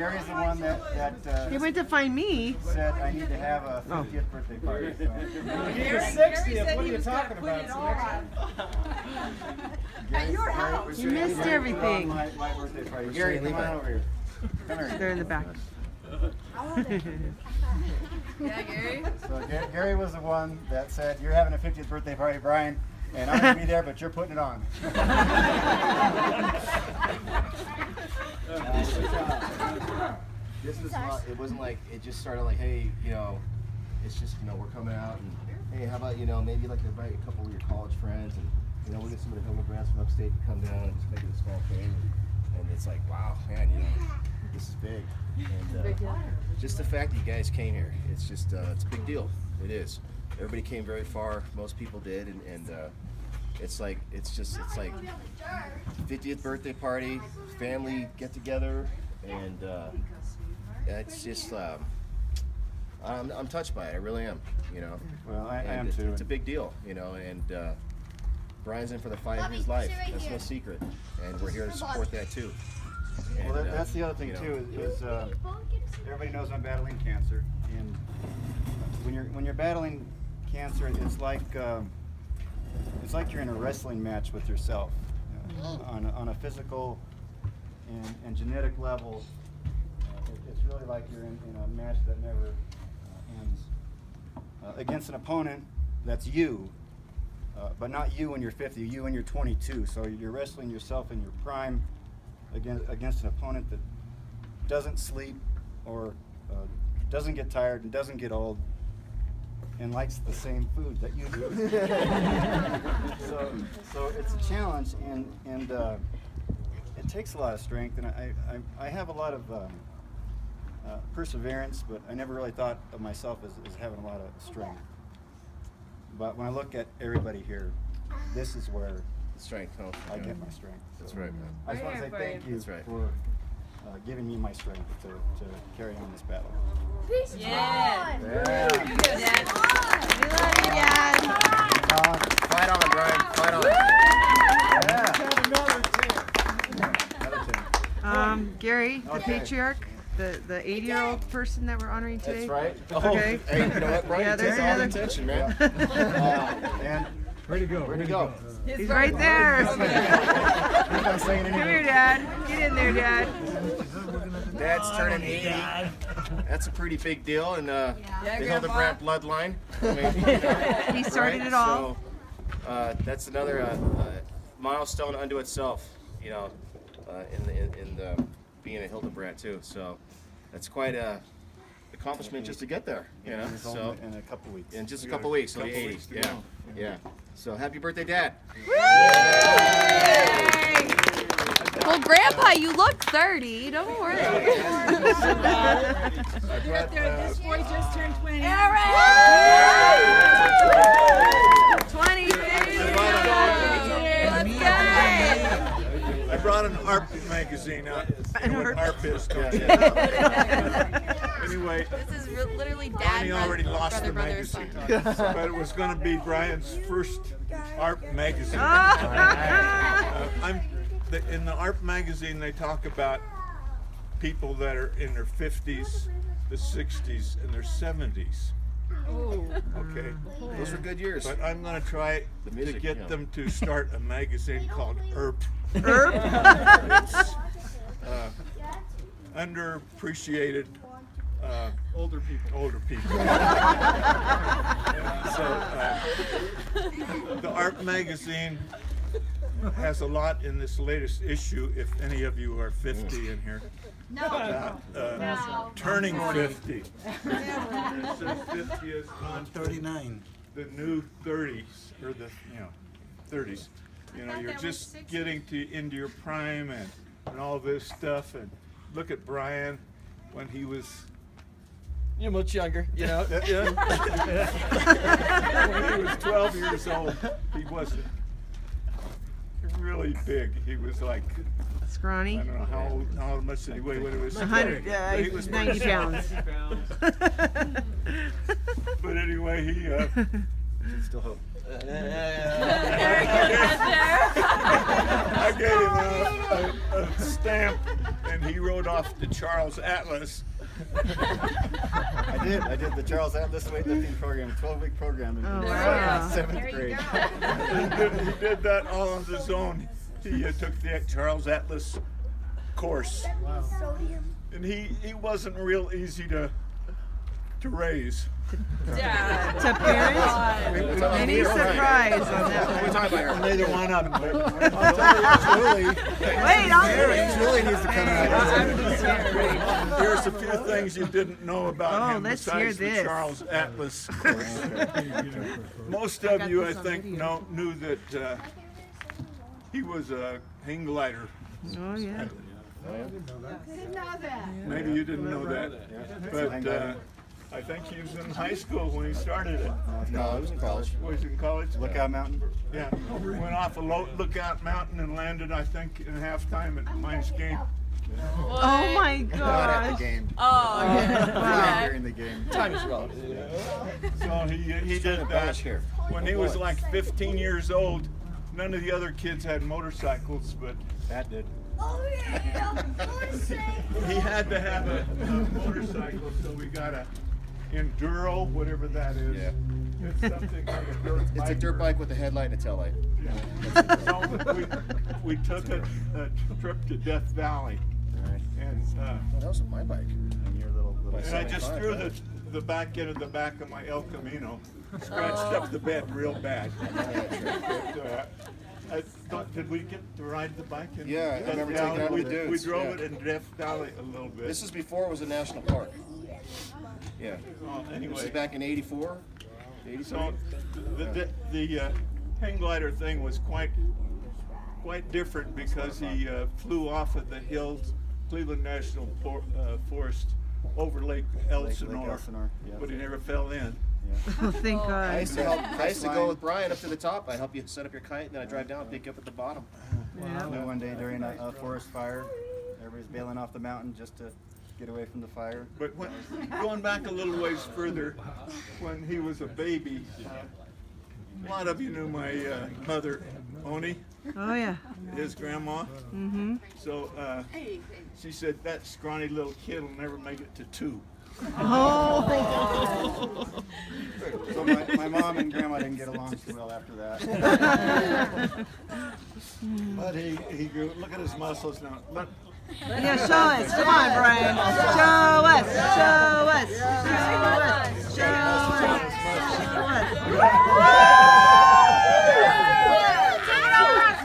Gary's the one that He went to find me. said I need to have a 50th birthday party. So. You're 60th. What are you talking about? At your house. You missed everything. My birthday party. Gary, come on over here. Come here. They're in the back. Yeah, Gary? So Gary was the one that said, you're having a 50th birthday party, Brian, and I'm going to be there, but you're putting it on. This was not, it wasn't like, it just started like, hey, you know, it's just, you know, we're coming out and, hey, how about, you know, maybe like invite a couple of your college friends and, you know, we'll get some of the Hildebrands from upstate to come down and just make it a small thing. And it's like, wow, man, you know, this is big. And just the fact that you guys came here, it's just, it's a big deal. It is. Everybody came very far. Most people did. And it's like, it's like 50th birthday party, family get together. And it's just, I'm touched by it. I really am, you know. Well, I am too. It's a big deal, you know, and Brian's in for the fight of his life. That's no secret. And we're here to support that too. And, well, that's the other thing too. Is everybody knows I'm battling cancer, and when you're battling cancer, it's like you're in a wrestling match with yourself on a physical and genetic level. It's really like you're in a match that never ends against an opponent that's you, but not you when you're 50, you when you're 22. So you're wrestling yourself in your prime against an opponent that doesn't sleep or doesn't get tired and doesn't get old and likes the same food that you do. so it's a challenge, and it takes a lot of strength, and I have a lot of perseverance, but I never really thought of myself as having a lot of strength. But when I look at everybody here, this is where strength comes. I get my strength. That's right, man. I just want to say thank you for giving me my strength to carry on this battle. Peace. Yeah. We love you, Dad. Fight on, Brian. Fight on. Gary, the patriarch, the 80-year-old person that we're honoring today. That's right. Okay. Oh, hey, you know what, Brian? Yeah, there's all the another attention, man. And where'd he go? Where'd he go? He's right there. he's not saying Come anything. here, Dad. Get in there, Dad. Dad's turning 80. That's a pretty big deal, and the Hildebrand bloodline. I mean, you know, He started right? it all. So that's another milestone unto itself, you know, in the being a Hildebrand too. So that's quite a accomplishment just to get there, you know. So in a couple weeks. in just a couple weeks, so 80. Yeah. So happy birthday, Dad. Well, Grandpa, you look 30. Don't worry. This boy just turned 20. 20. Let's go. I brought an ARP magazine out. You know what ARP is, don't you? Anyway, This is literally Dad. Bonnie already lost the brother, magazine, son. but it was going to be Brian's first ARP magazine. In the ARP magazine, they talk about people that are in their 50s, the 60s, and their 70s. Okay. Those were good years. But I'm going to try The to music, get yeah. them to start a magazine called ERP. It's underappreciated older people. So the ARP magazine has a lot in this latest issue, if any of you are 50 in here. No. Turning 50. It says 50 is on 39. the new 30s, or the 30s. You know, you're just getting into your prime and all this stuff. And look at Brian when he was. You're much younger, you know. When he was 12 years old, he wasn't really big. He was like, Scrawny. I don't know how much did he weigh when he was 100, he was 90 pounds. But anyway, he Still hope. I gave him a stamp, and he rode off the Charles Atlas. I did the Charles Atlas weightlifting program, 12-week program in Oh, wow. 7th grade. He did that all on his own. He took the Charles Atlas course, and he wasn't real easy to raise. To parents? Any surprise on that one? Neither one of them. I'll tell you, Julie. Wait, Julie needs to come out. Here's a few things you didn't know about Oh, him let's besides hear the this. Charles Atlas course. Most of you, I think, knew that he was a hang glider. Oh, yeah. Maybe you didn't know that, but I think he was in high school when he started it. No, I was in college. Was he in college? Lookout Mountain. Yeah, went off a Lookout Mountain and landed, I think, in halftime at Mines game. Oh, my Not at the gosh. game. Oh, Wow. During the game. Time is relative. So he did that here. when he was like 15 years old. None of the other kids had motorcycles, but Pat did. he had to have a motorcycle, so we got a Enduro, whatever that is. Yeah. It's something like a dirt bike. It's a dirt bike with a headlight and a taillight. So we took a trip to Death Valley, Right. and Oh, that was my bike. And your little and I just 75, threw right? the back end of the back of my El Camino, scratched up the bed real bad. But, I thought, did we get to ride the bike? In Yeah, I Death remember Valley? taking it out with the We dudes, drove yeah. it in Death Valley a little bit. This is before it was a national park. Yeah. Well, This is anyway, back in '84. '83. so the hang glider thing was quite different because he flew off of the hills, Cleveland National Forest, over Lake Elsinore, Elsinore, yeah. but he never fell in. Oh, thank I God. used to go with Brian up to the top. I help you set up your kite, and then I drive down and pick you up at the bottom. Yeah. One day during a forest fire, everybody's bailing off the mountain just to get away from the fire. But going back a little ways further, when he was a baby, a lot of you knew my mother, Oni, Oh, yeah. his grandma. Mm-hmm. So she said, that scrawny little kid will never make it to 2. Oh. So my mom and grandma didn't get along too well after that. But he grew, look at his muscles now. Yeah, show us. Come on, Brian. Show us. Show us. Show us. Show us.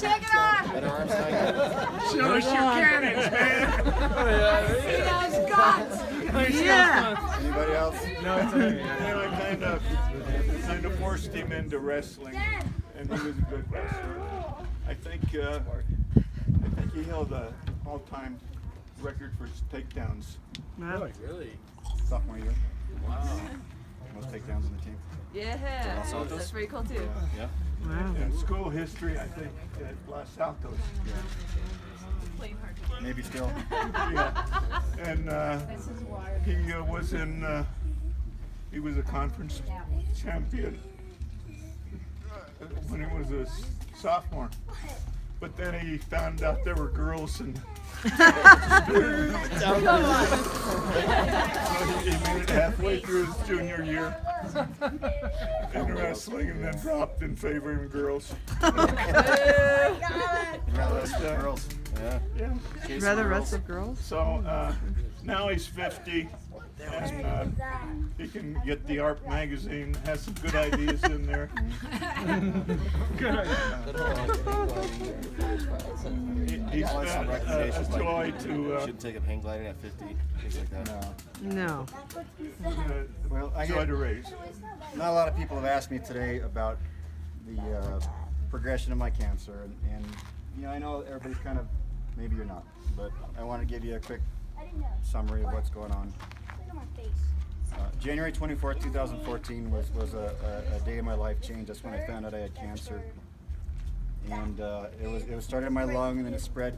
Take it off! Better arms hanging. Show us your cannons, man. Yeah. Anybody else? No, it's okay. And I kind of forced him into wrestling, and he was a good wrestler. I think he held the all-time record for takedowns. Wow. Really? Sophomore year. Wow. Most takedowns on the team. Yeah, that's pretty cool too. Yeah. Wow. In school history, I think at Los Altos. Maybe still. Yeah. And he was a conference champion when he was a sophomore. But then he found out there were girls and so he made it halfway through his junior year in wrestling and then dropped in favor of girls. Girls. Yeah. Yeah. Chasing Rather girls. wrestle girls? So now he's 50 and he can get the ARP magazine, has some good ideas in there. Good He's Some been recommendations a like joy you to shouldn't take up hang gliding at 50, things like that. No. Well, I joy get, to raise. not a lot of people have asked me today about the progression of my cancer, and you know, I know everybody's kind of, maybe you're not, but I want to give you a quick summary of what's going on. January 24th, 2014 was a day in my life change. That's when I found out I had cancer, and it was started in my lung, and then it spread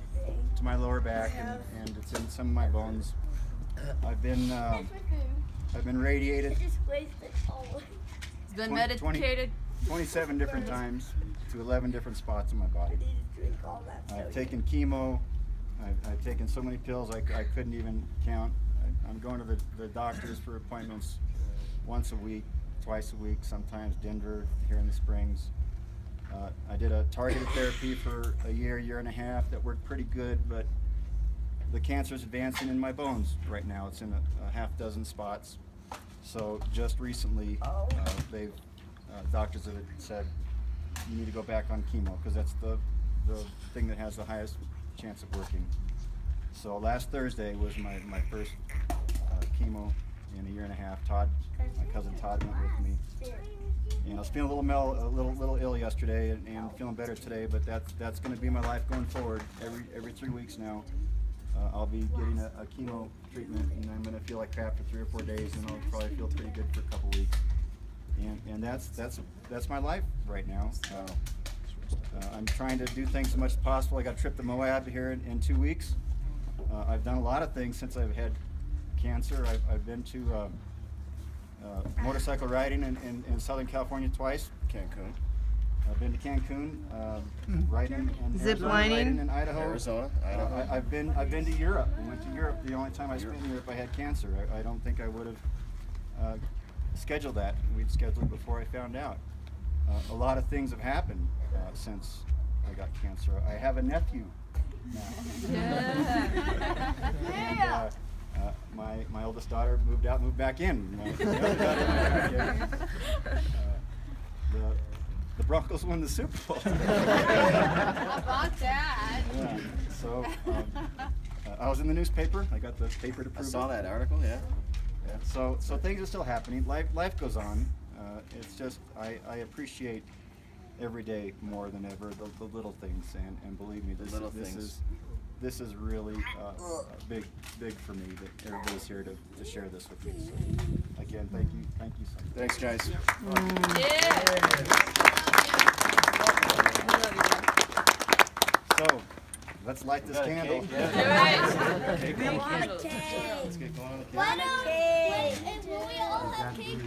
to my lower back, and it's in some of my bones. I've been radiated It's been medicated 27 different times to 11 different spots in my body. I've taken chemo I've taken so many pills I couldn't even count. I'm going to the doctors for appointments once a week, twice a week, sometimes Denver here in the Springs. I did a targeted therapy for a year and a half that worked pretty good, but the cancer is advancing in my bones right now. It's in a half dozen spots. So just recently, doctors have said you need to go back on chemo because that's the thing that has the highest chance of working. So last Thursday was my first chemo in a year and a half. Todd, my cousin Todd, went with me. And I was feeling a little ill yesterday, and feeling better today. But that's going to be my life going forward. Every 3 weeks now, I'll be getting a chemo treatment, and I'm going to feel like crap for 3 or 4 days, and I'll probably feel pretty good for a couple weeks. And that's my life right now. I'm trying to do things as much as possible. I got a trip to Moab here in 2 weeks. I've done a lot of things since I've had cancer. I've been to motorcycle riding in Southern California twice. Cancun. I've been to Cancun, riding in Zip Arizona, lining? riding in Idaho. Arizona, Idaho. I've been to Europe. I went to Europe. The only time I spent in Europe, I had cancer. I don't think I would have scheduled that. We'd scheduled it before I found out. A lot of things have happened since I got cancer. I have a nephew now. And, my oldest daughter moved back in. My other daughter moved back in. The Broncos won the Super Bowl. How about that? Yeah. So I was in the newspaper. I got the paper to prove I saw it. that article, yeah. Yeah. So things are still happening. Life goes on. It's just I appreciate every day more than ever the little things, and believe me, this is really big for me that everybody's here to share this with me. So again, thank you so much. Thanks, guys. So let's light this candle. Let's get going on the cake. Why don't we all have cake?